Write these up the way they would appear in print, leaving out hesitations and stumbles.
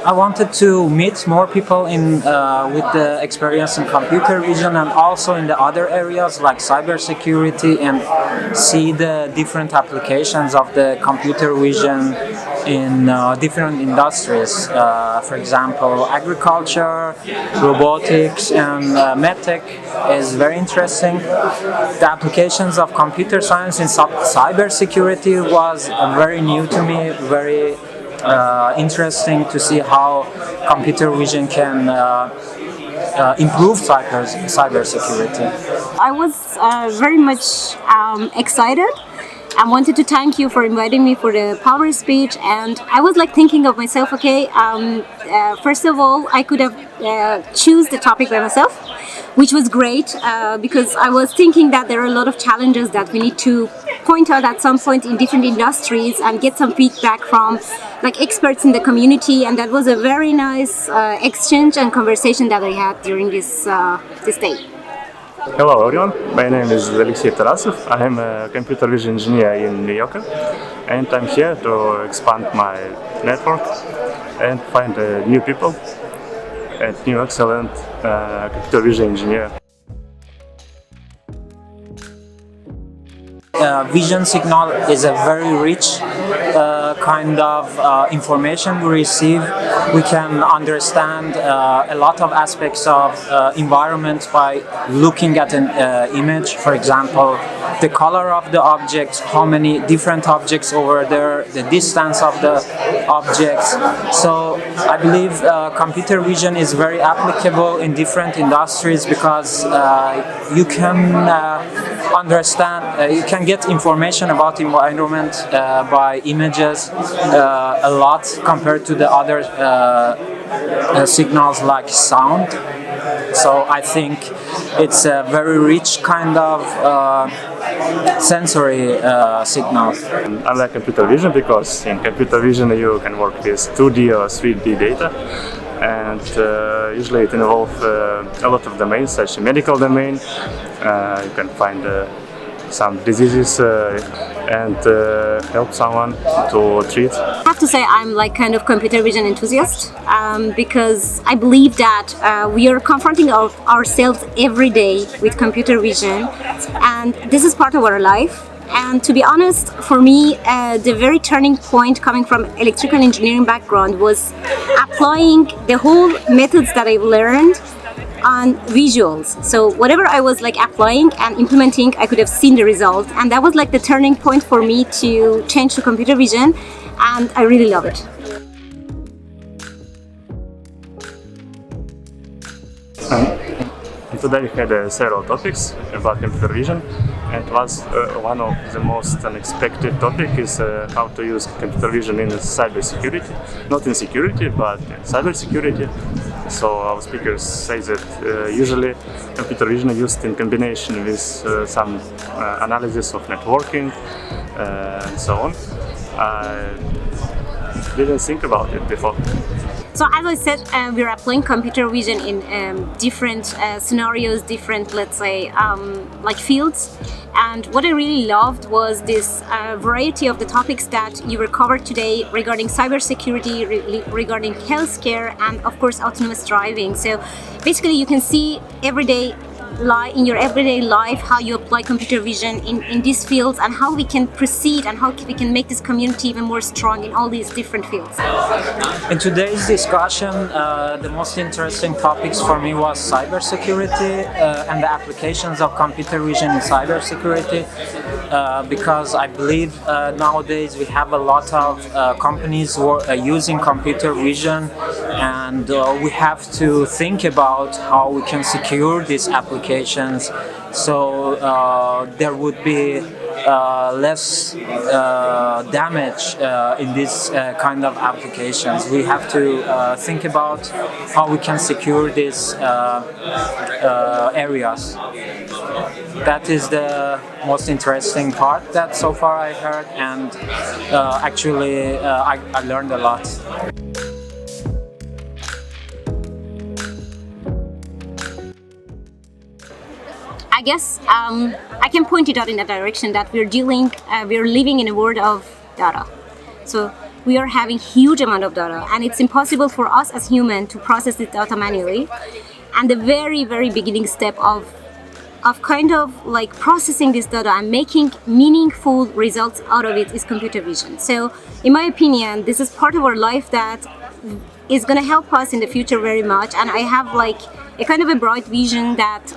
I wanted to meet more people with the experience in computer vision and also in the other areas like cybersecurity, and see the different applications of the computer vision in different industries. For example, agriculture, robotics, and medtech is very interesting. The applications of computer science in cybersecurity was very new to me, very interesting to see how computer vision can improve cybersecurity. I was very much excited. I wanted to thank you for inviting me for the power speech, and I was like thinking of myself, okay, first of all, I could have choose the topic by myself, which was great because I was thinking that there are a lot of challenges that we need to point out at some point in different industries and get some feedback from like experts in the community, and that was a very nice exchange and conversation that I had during this day. Hello everyone, my name is Alexey Tarasov. I am a computer vision engineer in New York, and I'm here to expand my network and find new people and new excellent computer vision engineer. Vision signal is a very rich kind of information we receive. We can understand a lot of aspects of environment by looking at an image. For example, the color of the objects, how many different objects over there, the distance of the objects. So I believe computer vision is very applicable in different industries because you can understand, you can get information about environment by images a lot compared to the other signals like sound. So I think it's a very rich kind of sensory signal. I like computer vision because in computer vision you can work with 2D or 3D data, and usually it involves a lot of domains, such as medical domain. You can find some diseases and help someone to treat. I have to say I'm like kind of computer vision enthusiast because I believe that we are confronting ourselves every day with computer vision, and this is part of our life. And to be honest, for me, the very turning point coming from electrical engineering background was applying the whole methods that I've learned on visuals. So whatever I was like applying and implementing, I could have seen the result, and that was like the turning point for me to change to computer vision, and I really love it. Today we had several topics about computer vision, and one of the most unexpected topic is how to use computer vision in cybersecurity. Not in security, but in cybersecurity. So our speakers say that usually computer vision is used in combination with some analysis of networking and so on. I didn't think about it before. So as I said, we're applying computer vision in different scenarios, different, let's say, like fields. And what I really loved was this variety of the topics that you were covered today regarding cybersecurity, regarding healthcare, and of course autonomous driving. So basically you can see in your everyday life how you apply computer vision in these fields, and how we can proceed and how we can make this community even more strong in all these different fields. In today's discussion, the most interesting topics for me was cybersecurity and the applications of computer vision in cybersecurity, because I believe nowadays we have a lot of companies who are using computer vision, and we have to think about how we can secure these applications so there would be less damage in this kind of applications. We have to think about how we can secure these areas. That is the most interesting part that so far I heard, and actually I learned a lot. I guess I can point it out in that direction that we're living in a world of data. So we are having huge amount of data, and it's impossible for us as humans to process this data manually. And the very, very beginning step of kind of like processing this data and making meaningful results out of it is computer vision. So in my opinion, this is part of our life that is going to help us in the future very much, and I have like a kind of a bright vision that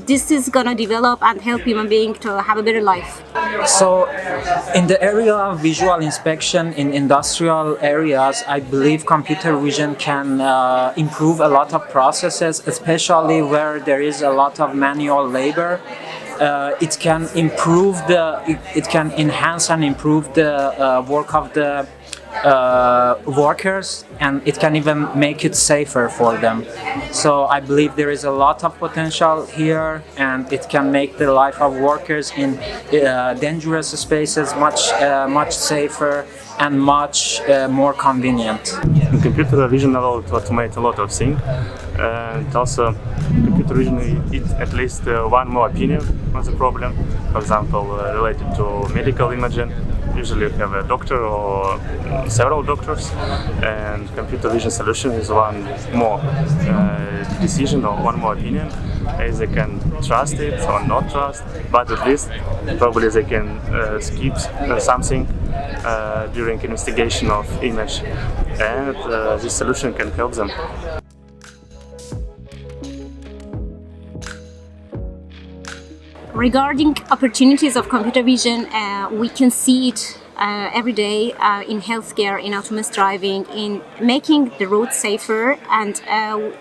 this is going to develop and help human beings to have a better life. So, in the area of visual inspection in industrial areas, I believe computer vision can improve a lot of processes, especially where there is a lot of manual labor. It can it can enhance and improve the work of the workers, and it can even make it safer for them. So I believe there is a lot of potential here, and it can make the life of workers in dangerous spaces much safer and much more convenient. Computer vision allows to automate a lot of things, and also computer vision is at least one more opinion on the problem. For example, related to medical imaging, usually you have a doctor or several doctors, and computer vision solution is one more decision or one more opinion. As they can trust it or not trust, but at least probably they can skip something during investigation of image, and this solution can help them. Regarding opportunities of computer vision, we can see it every day in healthcare, in autonomous driving, in making the roads safer, and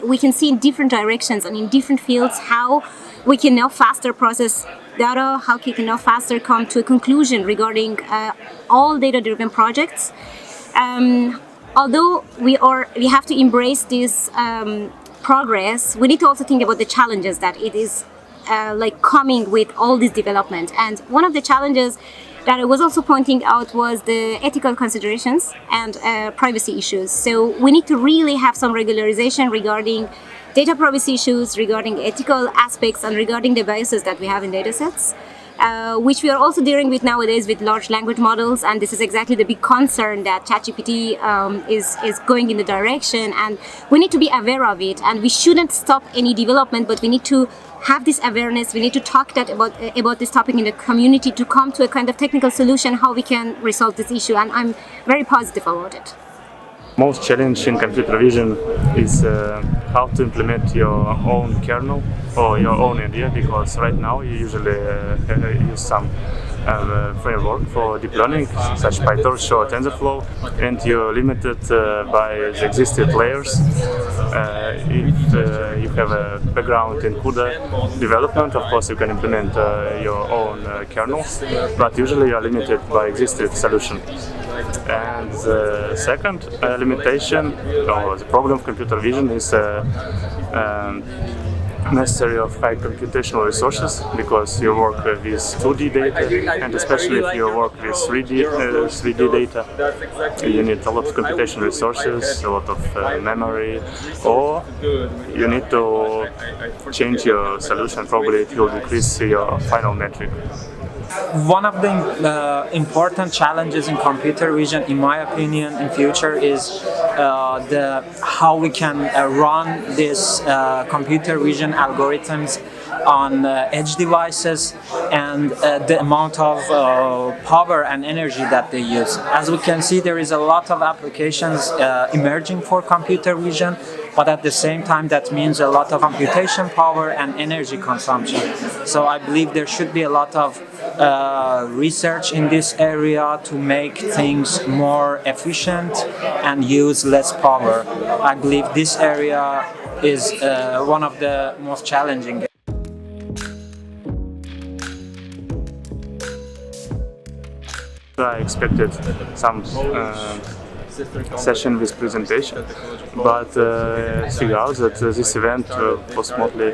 we can see in different directions and in different fields how we can now faster process data, how we can now faster come to a conclusion regarding all data-driven projects. Although we have to embrace this progress, we need to also think about the challenges that it is like coming with all this development. And one of the challenges that I was also pointing out was the ethical considerations and privacy issues. So we need to really have some regularization regarding data privacy issues, regarding ethical aspects, and regarding the biases that we have in datasets, which we are also dealing with nowadays with large language models. And this is exactly the big concern that ChatGPT is going in the direction, and we need to be aware of it, and we shouldn't stop any development, but we need to have this awareness. We need to talk about this topic in the community to come to a kind of technical solution how we can resolve this issue, and I'm very positive about it. Most challenge in computer vision is how to implement your own kernel or your own idea, because right now you usually use some framework for deep learning, such PyTorch or TensorFlow, and you're limited by the existing layers. If you have a background in CUDA development, of course you can implement your own kernels, but usually you are limited by existing solution. And the second limitation, or the problem of computer vision, is necessary of high computational resources, because you work with 2D data, and especially if you work with 3D data, you need a lot of computational resources, a lot of memory, or you need to change your solution. Probably it will decrease your final metric. One of the important challenges in computer vision, in my opinion, in future is how we can run these computer vision algorithms on edge devices, and the amount of power and energy that they use. As we can see, there is a lot of applications emerging for computer vision, but at the same time that means a lot of computation power and energy consumption. So I believe there should be a lot of research in this area to make things more efficient and use less power. I believe this area is one of the most challenging. I expected some session with presentation, but figured out that this event was mostly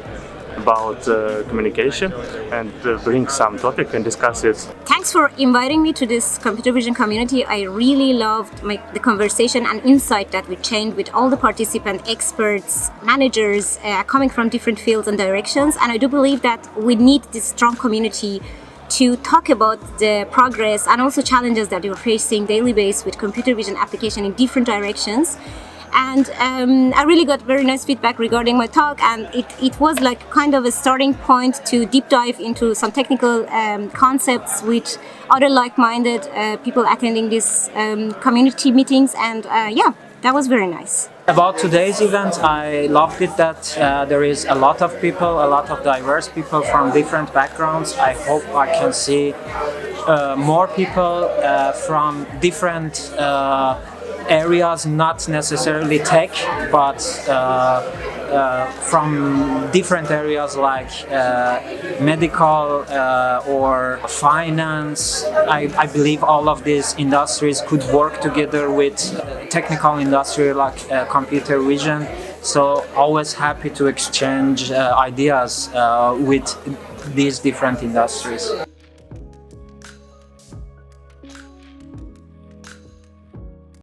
about communication, and bring some topic and discuss it. Thanks for inviting me to this computer vision community. I really loved the conversation and insight that we changed with all the participants, experts, managers coming from different fields and directions, and I do believe that we need this strong community to talk about the progress and also challenges that you're facing daily basis with computer vision application in different directions. And I really got very nice feedback regarding my talk, and it was like kind of a starting point to deep dive into some technical concepts with other like-minded people attending these community meetings, and yeah, that was very nice. About today's event, I loved it that there is a lot of people, a lot of diverse people from different backgrounds. I hope I can see more people from different areas, not necessarily tech, but from different areas like medical or finance. I believe all of these industries could work together with technical industry like computer vision. So always happy to exchange ideas with these different industries.